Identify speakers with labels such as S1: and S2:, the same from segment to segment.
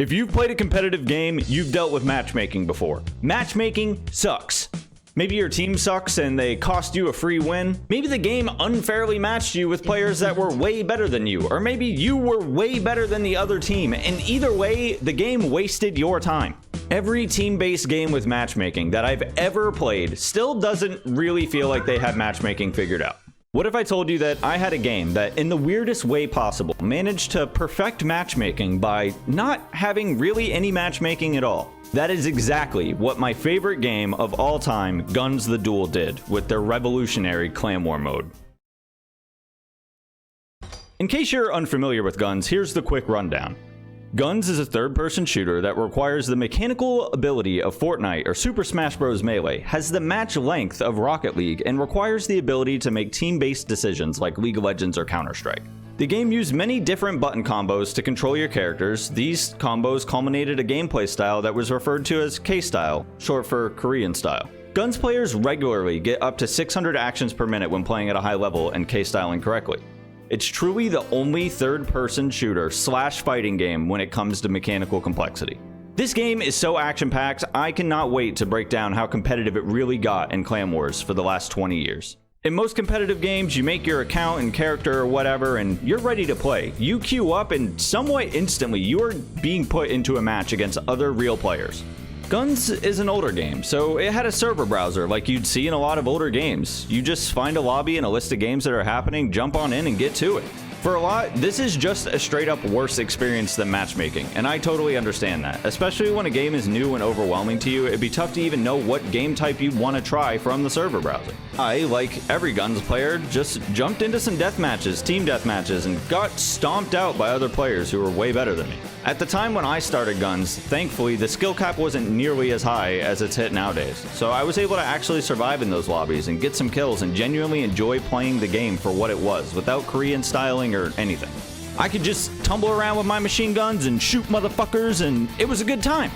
S1: If you've played a competitive game, you've dealt with matchmaking before. Matchmaking sucks. Maybe your team sucks and they cost you a free win. Maybe the game unfairly matched you with players that were way better than you. Or maybe you were way better than the other team. And either way, the game wasted your time. Every team-based game with matchmaking that I've ever played still doesn't really feel like they have matchmaking figured out. What if I told you that I had a game that, in the weirdest way possible, managed to perfect matchmaking by not having really any matchmaking at all? That is exactly what my favorite game of all time, GunZ the Duel, did with their revolutionary Clan War mode. In case you're unfamiliar with GunZ, here's the quick rundown. GunZ is a third-person shooter that requires the mechanical ability of Fortnite or Super Smash Bros. Melee, has the match length of Rocket League, and requires the ability to make team-based decisions like League of Legends or Counter-Strike. The game used many different button combos to control your characters. These combos culminated a gameplay style that was referred to as K-style, short for Korean style. GunZ players regularly get up to 600 actions per minute when playing at a high level and K-styling correctly. It's truly the only third-person shooter slash fighting game when it comes to mechanical complexity. This game is so action-packed, I cannot wait to break down how competitive it really got in Clan Wars for the last 20 years. In most competitive games, you make your account and character or whatever, and you're ready to play. You queue up, and somewhat instantly, you are being put into a match against other real players. GunZ is an older game, so it had a server browser like you'd see in a lot of older games. You just find a lobby and a list of games that are happening, jump on in and get to it. For a lot, this is just a straight up worse experience than matchmaking, and I totally understand that. Especially when a game is new and overwhelming to you, it'd be tough to even know what game type you'd want to try from the server browser. I, like every GunZ player, just jumped into some death matches, team death matches, and got stomped out by other players who were way better than me. At the time when I started GunZ, thankfully the skill cap wasn't nearly as high as it's hit nowadays, so I was able to actually survive in those lobbies and get some kills and genuinely enjoy playing the game for what it was, without Korean styling or anything. I could just tumble around with my machine guns and shoot motherfuckers, and it was a good time.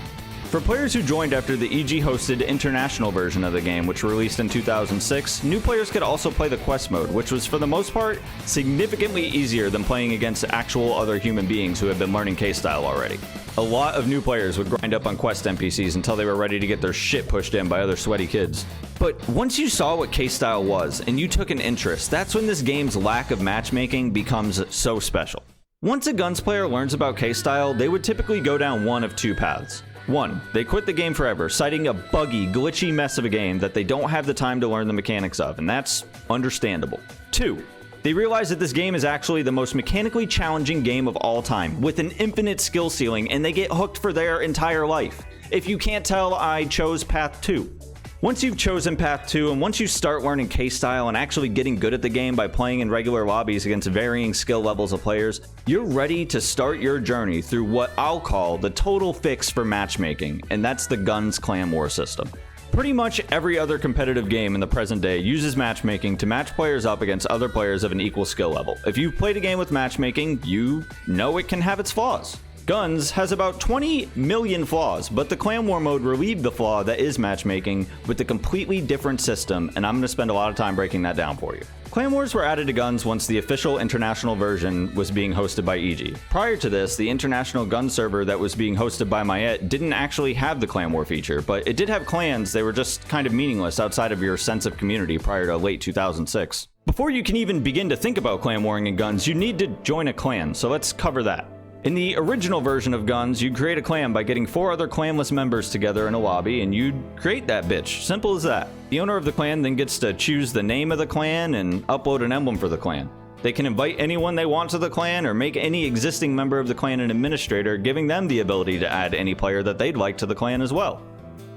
S1: For players who joined after the EG-hosted international version of the game, which released in 2006, new players could also play the quest mode, which was for the most part significantly easier than playing against actual other human beings who had been learning K-style already. A lot of new players would grind up on quest NPCs until they were ready to get their shit pushed in by other sweaty kids. But once you saw what K-style was and you took an interest, that's when this game's lack of matchmaking becomes so special. Once a GunZ player learns about K-style, they would typically go down one of two paths. 1. They quit the game forever, citing a buggy, glitchy mess of a game that they don't have the time to learn the mechanics of, and that's understandable. 2. They realize that this game is actually the most mechanically challenging game of all time, with an infinite skill ceiling, and they get hooked for their entire life. If you can't tell, I chose path 2. Once you've chosen path 2, and once you start learning K-style and actually getting good at the game by playing in regular lobbies against varying skill levels of players, you're ready to start your journey through what I'll call the total fix for matchmaking, and that's the GunZ Clan War system. Pretty much every other competitive game in the present day uses matchmaking to match players up against other players of an equal skill level. If you've played a game with matchmaking, you know it can have its flaws. GunZ has about 20 million flaws, but the Clan War mode relieved the flaw that is matchmaking with a completely different system, and I'm going to spend a lot of time breaking that down for you. Clan Wars were added to GunZ once the official international version was being hosted by EG. Prior to this, the international GunZ server that was being hosted by Mayet didn't actually have the Clan War feature, but it did have clans. They were just kind of meaningless outside of your sense of community prior to late 2006. Before you can even begin to think about clan warring in GunZ, you need to join a clan, so let's cover that. In the original version of GunZ, you'd create a clan by getting 4 other clanless members together in a lobby, and you'd create that bitch. Simple as that. The owner of the clan then gets to choose the name of the clan and upload an emblem for the clan. They can invite anyone they want to the clan or make any existing member of the clan an administrator, giving them the ability to add any player that they'd like to the clan as well.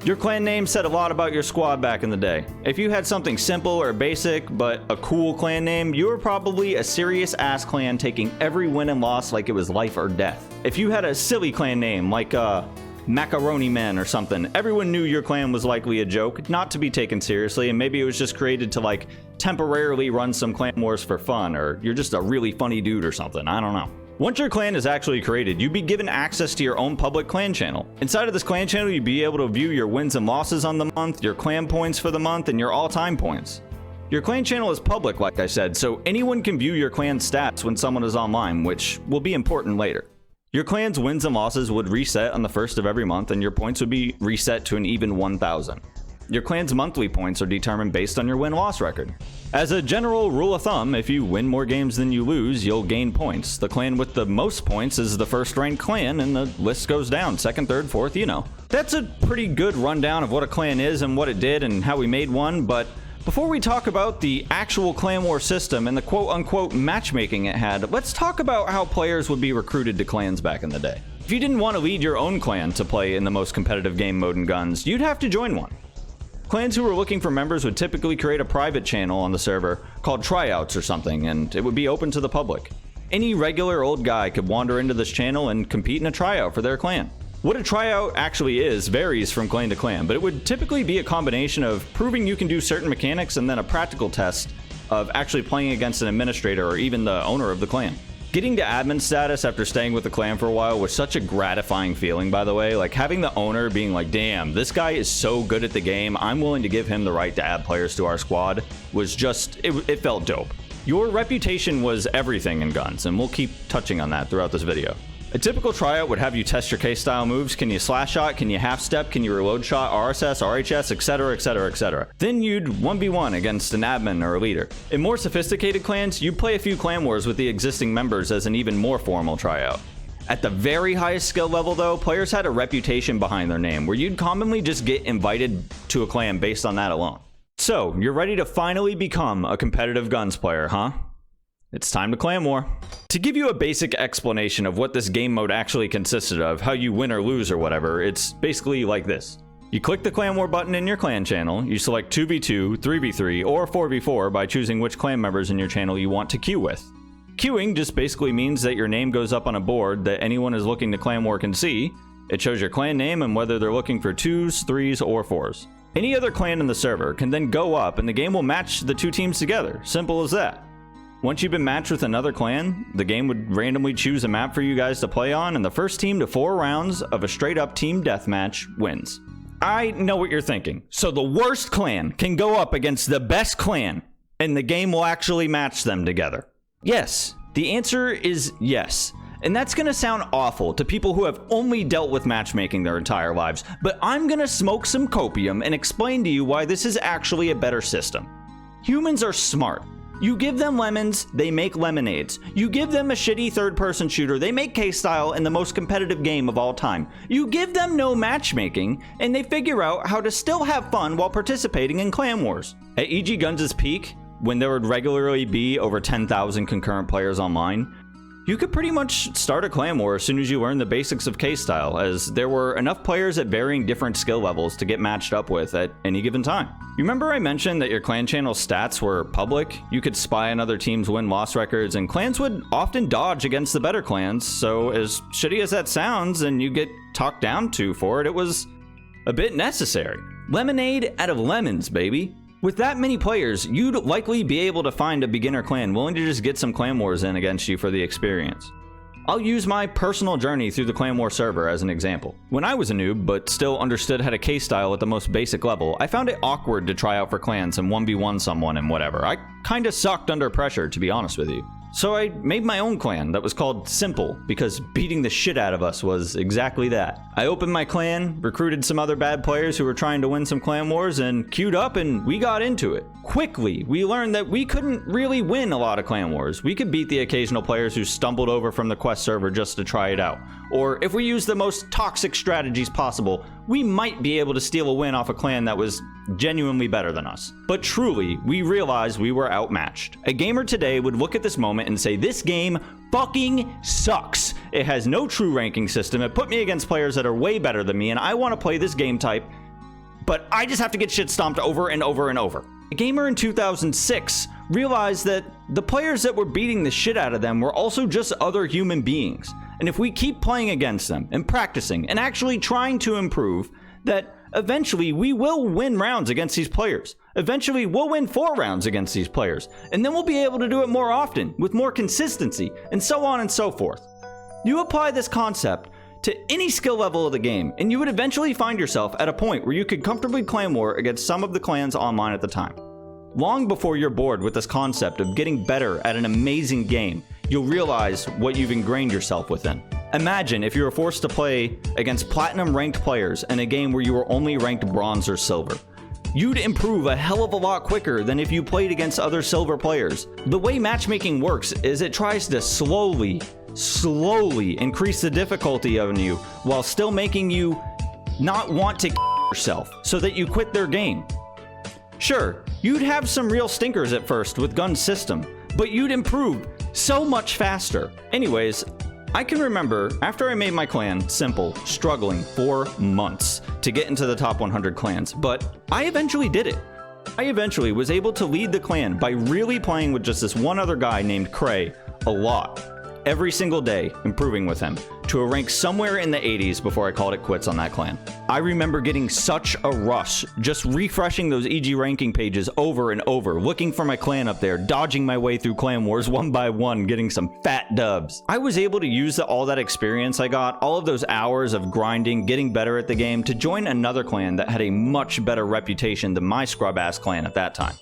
S1: Your clan name said a lot about your squad back in the day. If you had something simple or basic, but a cool clan name, you were probably a serious ass clan taking every win and loss like it was life or death. If you had a silly clan name, like Macaroni Man or something, everyone knew your clan was likely a joke, not to be taken seriously, and maybe it was just created to like temporarily run some clan wars for fun, or you're just a really funny dude or something, I don't know. Once your clan is actually created, you'd be given access to your own public clan channel. Inside of this clan channel, you'd be able to view your wins and losses on the month, your clan points for the month, and your all-time points. Your clan channel is public, like I said, so anyone can view your clan stats when someone is online, which will be important later. Your clan's wins and losses would reset on the first of every month, and your points would be reset to an even 1,000. Your clan's monthly points are determined based on your win-loss record. As a general rule of thumb, if you win more games than you lose, you'll gain points. The clan with the most points is the first-ranked clan, and the list goes down, second, third, fourth, you know. That's a pretty good rundown of what a clan is and what it did and how we made one, but before we talk about the actual Clan War system and the quote-unquote matchmaking it had, let's talk about how players would be recruited to clans back in the day. If you didn't want to lead your own clan to play in the most competitive game mode in GunZ, you'd have to join one. Clans who were looking for members would typically create a private channel on the server called tryouts or something, and it would be open to the public. Any regular old guy could wander into this channel and compete in a tryout for their clan. What a tryout actually is varies from clan to clan, but it would typically be a combination of proving you can do certain mechanics and then a practical test of actually playing against an administrator or even the owner of the clan. Getting to admin status after staying with the clan for a while was such a gratifying feeling, by the way. Like having the owner being like, damn, this guy is so good at the game, I'm willing to give him the right to add players to our squad, was just, it felt dope. Your reputation was everything in GunZ, and we'll keep touching on that throughout this video. A typical tryout would have you test your K-style moves. Can you slash shot? Can you half step? Can you reload shot? RSS, RHS, etc, etc, etc. Then you'd 1v1 against an admin or a leader. In more sophisticated clans, you'd play a few clan wars with the existing members as an even more formal tryout. At the very highest skill level though, players had a reputation behind their name, where you'd commonly just get invited to a clan based on that alone. So, you're ready to finally become a competitive GunZ player, huh? It's time to Clan War. To give you a basic explanation of what this game mode actually consisted of, how you win or lose or whatever, it's basically like this. You click the Clan War button in your clan channel, you select 2v2, 3v3, or 4v4 by choosing which clan members in your channel you want to queue with. Queuing just basically means that your name goes up on a board that anyone is looking to Clan War can see. It shows your clan name and whether they're looking for 2s, 3s, or 4s. Any other clan in the server can then go up and the game will match the two teams together. Simple as that. Once you've been matched with another clan, the game would randomly choose a map for you guys to play on, and the first team to 4 rounds of a straight-up team deathmatch wins. I know what you're thinking. So the worst clan can go up against the best clan, and the game will actually match them together. Yes, the answer is yes. And that's gonna sound awful to people who have only dealt with matchmaking their entire lives, but I'm gonna smoke some copium and explain to you why this is actually a better system. Humans are smart. You give them lemons, they make lemonades. You give them a shitty third-person shooter, they make K-style in the most competitive game of all time. You give them no matchmaking, and they figure out how to still have fun while participating in clan wars. At EG GunZ's peak, when there would regularly be over 10,000 concurrent players online, you could pretty much start a clan war as soon as you learn the basics of K-style, as there were enough players at varying different skill levels to get matched up with at any given time. You remember I mentioned that your clan channel stats were public? You could spy on other teams' win-loss records, and clans would often dodge against the better clans, so as shitty as that sounds and you get talked down to for it, it was a bit necessary. Lemonade out of lemons, baby. With that many players, you'd likely be able to find a beginner clan willing to just get some clan wars in against you for the experience. I'll use my personal journey through the Clan War server as an example. When I was a noob, but still understood how to K-style at the most basic level, I found it awkward to try out for clans and 1v1 someone and whatever. I kinda sucked under pressure, to be honest with you. So I made my own clan that was called Simple, because beating the shit out of us was exactly that. I opened my clan, recruited some other bad players who were trying to win some clan wars, and queued up and we got into it. Quickly, we learned that we couldn't really win a lot of clan wars. We could beat the occasional players who stumbled over from the quest server just to try it out. Or if we used the most toxic strategies possible, we might be able to steal a win off a clan that was genuinely better than us. But truly, we realized we were outmatched. A gamer today would look at this moment and say, this game fucking sucks. It has no true ranking system. It put me against players that are way better than me, and I want to play this game type, but I just have to get shit stomped over and over and over. A gamer in 2006 realized that the players that were beating the shit out of them were also just other human beings. And if we keep playing against them and practicing and actually trying to improve, that eventually we will win rounds against these players. Eventually we'll win 4 rounds against these players. And then we'll be able to do it more often, with more consistency, and so on and so forth. You apply this concept to any skill level of the game, and you would eventually find yourself at a point where you could comfortably clan war against some of the clans online at the time. Long before you're bored with this concept of getting better at an amazing game, you'll realize what you've ingrained yourself within. Imagine if you were forced to play against platinum ranked players in a game where you were only ranked bronze or silver. You'd improve a hell of a lot quicker than if you played against other silver players. The way matchmaking works is it tries to slowly increase the difficulty on you while still making you not want to yourself so that you quit their game. Sure, you'd have some real stinkers at first with GunZ system, but you'd improve so much faster. Anyways, I can remember after I made my clan simple, struggling for months to get into the top 100 clans, but I eventually did it. I eventually was able to lead the clan by really playing with just this one other guy named Cray a lot. Every single day, improving with him, to a rank somewhere in the 80s before I called it quits on that clan. I remember getting such a rush, just refreshing those EG ranking pages over and over, looking for my clan up there, dodging my way through clan wars one by one, getting some fat dubs. I was able to use all that experience I got, all of those hours of grinding, getting better at the game, to join another clan that had a much better reputation than my scrub-ass clan at that time.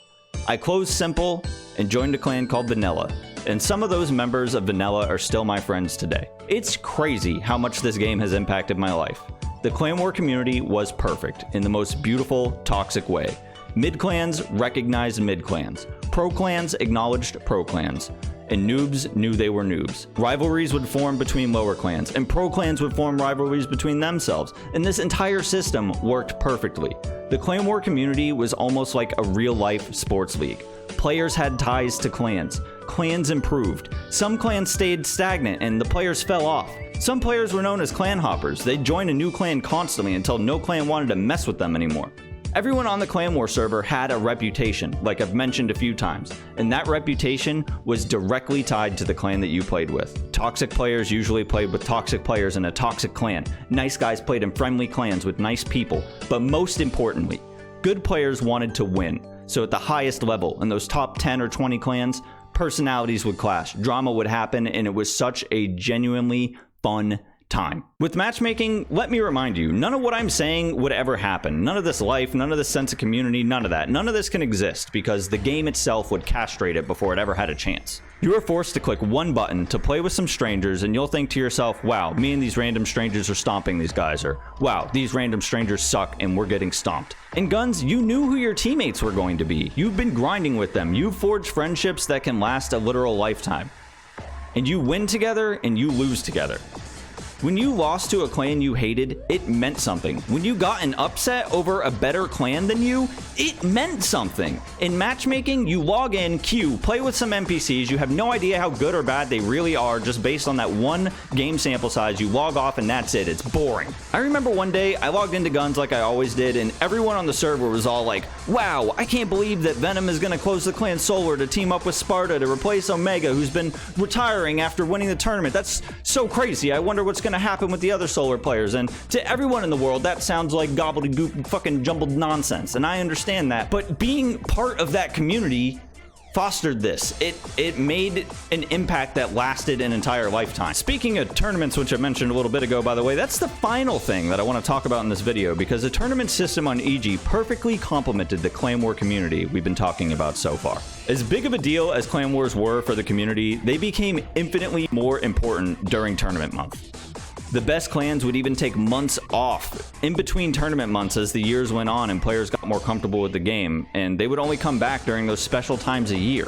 S1: I closed simple and joined a clan called Vanilla, and some of those members of Vanilla are still my friends today. It's crazy how much this game has impacted my life. The Clan War community was perfect in the most beautiful, toxic way. Mid-clans recognized mid-clans. Pro-clans acknowledged pro-clans. And noobs knew they were noobs. Rivalries would form between lower clans, and pro-clans would form rivalries between themselves. And this entire system worked perfectly. The Clan War community was almost like a real-life sports league. Players had ties to clans. Clans improved. Some clans stayed stagnant and the players fell off. Some players were known as clan hoppers. They'd join a new clan constantly until no clan wanted to mess with them anymore. Everyone on the Clan War server had a reputation, like I've mentioned a few times, and that reputation was directly tied to the clan that you played with. Toxic players usually played with toxic players in a toxic clan. Nice guys played in friendly clans with nice people, but most importantly, good players wanted to win. So at the highest level, in those top 10 or 20 clans, personalities would clash, drama would happen, and it was such a genuinely fun time. With matchmaking, let me remind you, none of what I'm saying would ever happen. None of this life, none of this sense of community, none of that. None of this can exist because the game itself would castrate it before it ever had a chance. You are forced to click one button to play with some strangers and you'll think to yourself, wow, me and these random strangers are stomping these guys, or wow, these random strangers suck and we're getting stomped. In GunZ, you knew who your teammates were going to be. You've been grinding with them. You've forged friendships that can last a literal lifetime. And you win together and you lose together. When you lost to a clan you hated, it meant something. When you got an upset over a better clan than you, it meant something. In matchmaking, you log in, queue, play with some NPCs, you have no idea how good or bad they really are just based on that one game sample size, you log off and that's it, it's boring. I remember one day, I logged into GunZ like I always did, and everyone on the server was all like, wow, I can't believe that Venom is gonna close the clan Solar to team up with Sparta to replace Omega, who's been retiring after winning the tournament. That's so crazy, I wonder what's gonna happen with the other Solar players. And to everyone in the world, that sounds like gobbledygook fucking jumbled nonsense, and I understand that, but being part of that community fostered this. It made an impact that lasted an entire lifetime. Speaking of tournaments, which I mentioned a little bit ago, by the way, that's the final thing that I want to talk about in this video, because the tournament system on EG perfectly complemented the Clan War community we've been talking about so far. As big of a deal as Clan Wars were for the community, they became infinitely more important during tournament month. The best clans would even take months off in between tournament months as the years went on and players got more comfortable with the game, and they would only come back during those special times a year.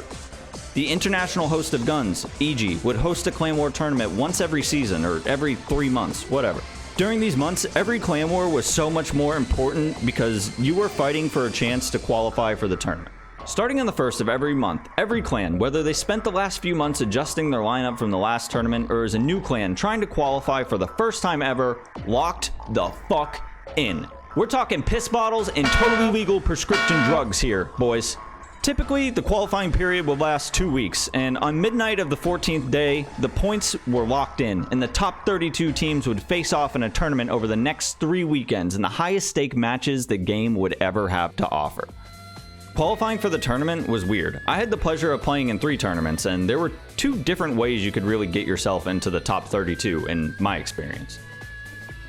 S1: The international host of GunZ, EG, would host a Clan War tournament once every season or every 3 months, whatever. During these months, every Clan War was so much more important because you were fighting for a chance to qualify for the tournament. Starting on the 1st of every month, every clan, whether they spent the last few months adjusting their lineup from the last tournament or as a new clan trying to qualify for the first time ever, locked the fuck in. We're talking piss bottles and totally legal prescription drugs here, boys. Typically, the qualifying period will last 2 weeks, and on midnight of the 14th day, the points were locked in, and the top 32 teams would face off in a tournament over the next 3 weekends in the highest stake matches the game would ever have to offer. Qualifying for the tournament was weird. I had the pleasure of playing in 3 tournaments, and there were 2 different ways you could really get yourself into the top 32 in my experience.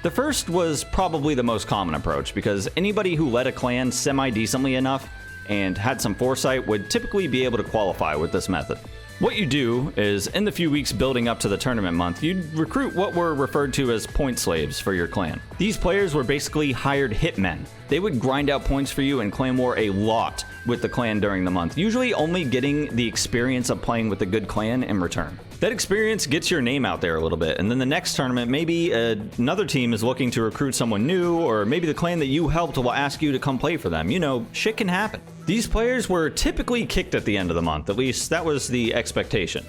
S1: The first was probably the most common approach, because anybody who led a clan semi-decently enough and had some foresight would typically be able to qualify with this method. What you do is, in the few weeks building up to the tournament month, you'd recruit what were referred to as point slaves for your clan. These players were basically hired hitmen. They would grind out points for you in Clan War a lot with the clan during the month, usually only getting the experience of playing with a good clan in return. That experience gets your name out there a little bit, and then the next tournament, maybe another team is looking to recruit someone new, or maybe the clan that you helped will ask you to come play for them. You know, shit can happen. These players were typically kicked at the end of the month, at least that was the expectation.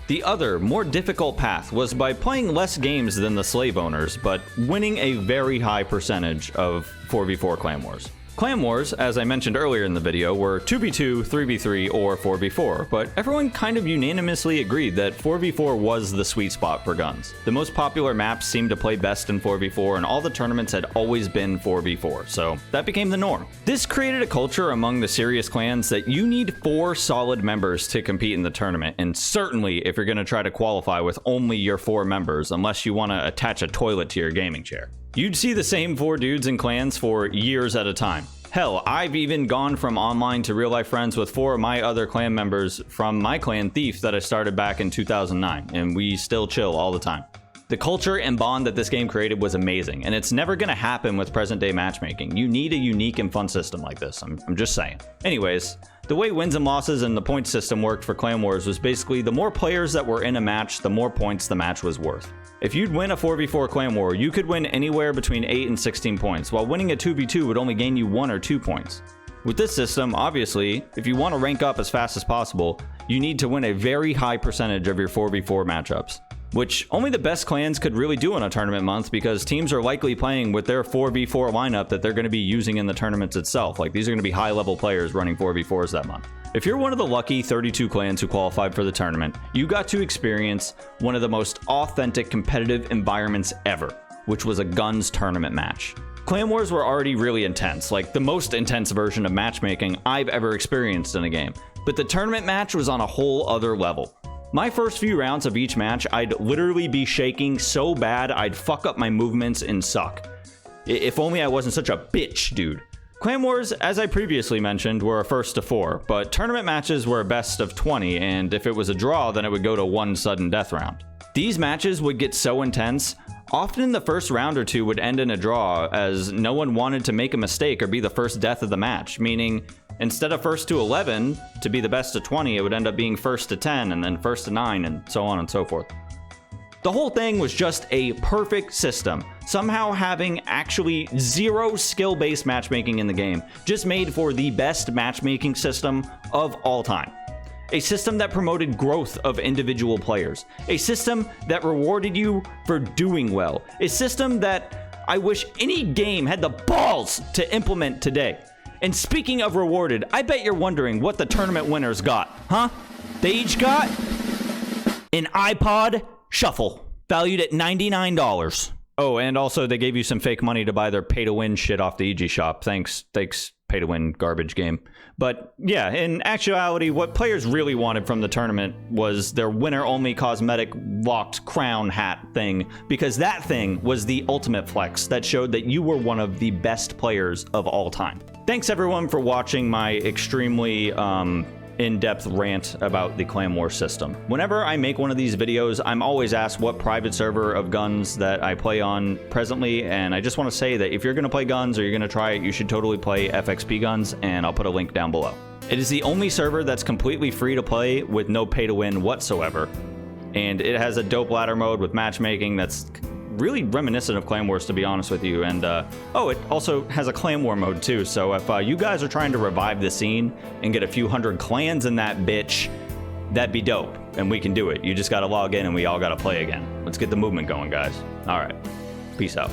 S1: The other, more difficult path was by playing less games than the slave owners, but winning a very high percentage of 4v4 clan wars. Clan wars, as I mentioned earlier in the video, were 2v2, 3v3, or 4v4, but everyone kind of unanimously agreed that 4v4 was the sweet spot for GunZ. The most popular maps seemed to play best in 4v4, and all the tournaments had always been 4v4, so that became the norm. This created a culture among the serious clans that you need 4 solid members to compete in the tournament, and certainly if you're going to try to qualify with only your 4 members, unless you want to attach a toilet to your gaming chair. You'd see the same 4 dudes in clans for years at a time. Hell, I've even gone from online to real life friends with 4 of my other clan members from my clan Thief that I started back in 2009, and we still chill all the time. The culture and bond that this game created was amazing, and it's never gonna happen with present day matchmaking. You need a unique and fun system like this, I'm just saying. Anyways, the way wins and losses and the point system worked for Clan Wars was basically the more players that were in a match, the more points the match was worth. If you'd win a 4v4 Clan War, you could win anywhere between 8 and 16 points, while winning a 2v2 would only gain you 1 or 2 points. With this system, obviously, if you want to rank up as fast as possible, you need to win a very high percentage of your 4v4 matchups, which only the best clans could really do in a tournament month because teams are likely playing with their 4v4 lineup that they're going to be using in the tournaments itself. Like, these are going to be high-level players running 4v4s that month. If you're one of the lucky 32 clans who qualified for the tournament, you got to experience one of the most authentic competitive environments ever, which was a GunZ tournament match. Clan Wars were already really intense, like the most intense version of matchmaking I've ever experienced in a game, but the tournament match was on a whole other level. My first few rounds of each match, I'd literally be shaking so bad I'd fuck up my movements and suck. If only I wasn't such a bitch, dude. Clan Wars, as I previously mentioned, were a first to 4, but tournament matches were a best of 20, and if it was a draw, then it would go to 1 sudden death round. These matches would get so intense, often the first round or 2 would end in a draw, as no one wanted to make a mistake or be the first death of the match, meaning instead of first to 11, to be the best of 20, it would end up being first to 10, and then first to 9, and so on and so forth. The whole thing was just a perfect system, somehow having actually 0 skill-based matchmaking in the game, just made for the best matchmaking system of all time. A system that promoted growth of individual players, a system that rewarded you for doing well, a system that I wish any game had the balls to implement today. And speaking of rewarded, I bet you're wondering what the tournament winners got, huh? They each got an iPod Shuffle, valued at $99. Oh, and also they gave you some fake money to buy their pay-to-win shit off the EG shop. Thanks, pay-to-win garbage game. But yeah, in actuality, what players really wanted from the tournament was their winner-only cosmetic locked crown hat thing, because that thing was the ultimate flex that showed that you were one of the best players of all time. Thanks everyone for watching my extremely in-depth rant about the Clan War system. Whenever I make one of these videos, I'm always asked what private server of GunZ that I play on presently, and I just want to say that if you're going to play GunZ or you're going to try it, you should totally play FXP GunZ, and I'll put a link down below. It is the only server that's completely free to play with no pay to win whatsoever, and it has a dope ladder mode with matchmaking that's really reminiscent of Clan Wars, to be honest with you. And oh, it also has a Clan War mode too, so if you guys are trying to revive the scene and get a few hundred clans in that bitch, that'd be dope, and we can do it. You just gotta log in and we all gotta play again. Let's get the movement going, guys. All right, peace out.